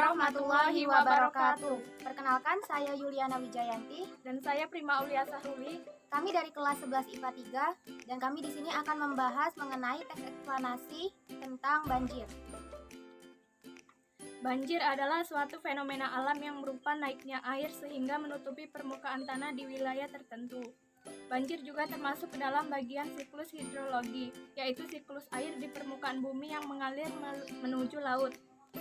warahmatullahi wabarakatuh. Perkenalkan, saya Yuliana Wijayanti Dan saya Prima Aulia Sahruli. Kami dari kelas 11 IPA 3 dan kami di sini akan membahas mengenai teks eksplanasi tentang banjir. Banjir adalah suatu fenomena alam yang berupa naiknya air sehingga menutupi permukaan tanah di wilayah tertentu. Banjir juga termasuk ke dalam bagian siklus hidrologi, yaitu siklus air di permukaan bumi yang mengalir menuju laut.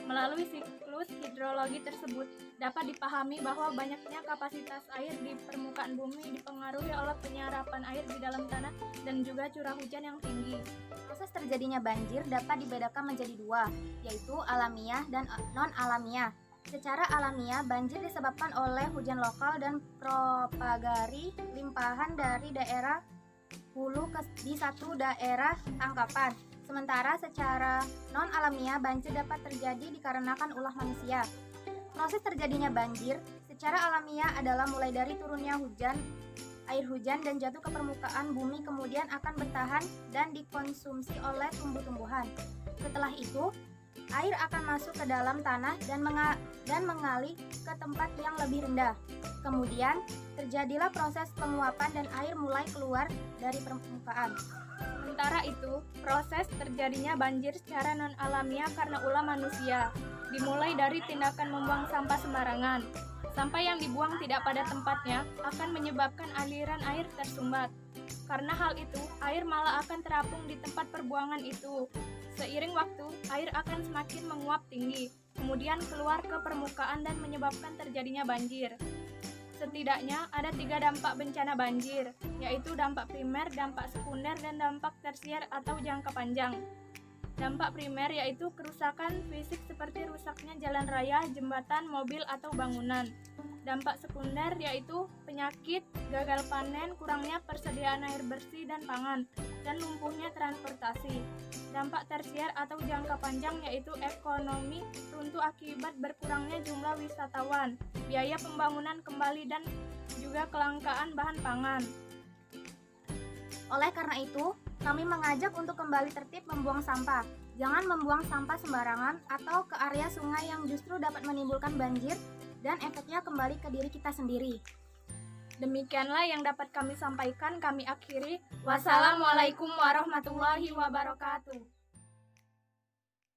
Melalui siklus hidrologi tersebut, dapat dipahami bahwa banyaknya kapasitas air di permukaan bumi dipengaruhi oleh penyerapan air di dalam tanah dan juga curah hujan yang tinggi. Proses terjadinya banjir dapat dibedakan menjadi dua, yaitu alamiah dan non-alamiah. Secara alamiah, banjir disebabkan oleh hujan lokal dan propagasi limpahan dari daerah hulu di satu daerah tangkapan. Sementara secara non-alamiah, banjir dapat terjadi dikarenakan ulah manusia. Proses terjadinya banjir secara alamiah adalah mulai dari turunnya air hujan dan jatuh ke permukaan bumi, kemudian akan bertahan dan dikonsumsi oleh tumbuh-tumbuhan. Setelah itu, air akan masuk ke dalam tanah dan mengalir ke tempat yang lebih rendah. Kemudian, terjadilah proses penguapan dan air mulai keluar dari permukaan. Sementara itu, proses terjadinya banjir secara non-alamiah karena ulah manusia, dimulai dari tindakan membuang sampah sembarangan. Sampah yang dibuang tidak pada tempatnya akan menyebabkan aliran air tersumbat. Karena hal itu, air malah akan terapung di tempat perbuangan itu. Seiring waktu, air akan semakin menguap tinggi, kemudian keluar ke permukaan dan menyebabkan terjadinya banjir. Setidaknya ada 3 dampak bencana banjir, yaitu dampak primer, dampak sekunder, dan dampak tersier atau jangka panjang. Dampak primer yaitu kerusakan fisik seperti rusaknya jalan raya, jembatan, mobil, atau bangunan. Dampak sekunder yaitu penyakit, gagal panen, kurangnya persediaan air bersih dan pangan, dan lumpuhnya transportasi. Dampak tersier atau jangka panjang yaitu ekonomi, runtuh akibat berkurangnya jumlah wisatawan, biaya pembangunan kembali, dan juga kelangkaan bahan pangan. Oleh karena itu, kami mengajak untuk kembali tertib membuang sampah. Jangan membuang sampah sembarangan atau ke area sungai yang justru dapat menimbulkan banjir dan efeknya kembali ke diri kita sendiri. Demikianlah yang dapat kami sampaikan. Kami akhiri. Wassalamualaikum warahmatullahi wabarakatuh.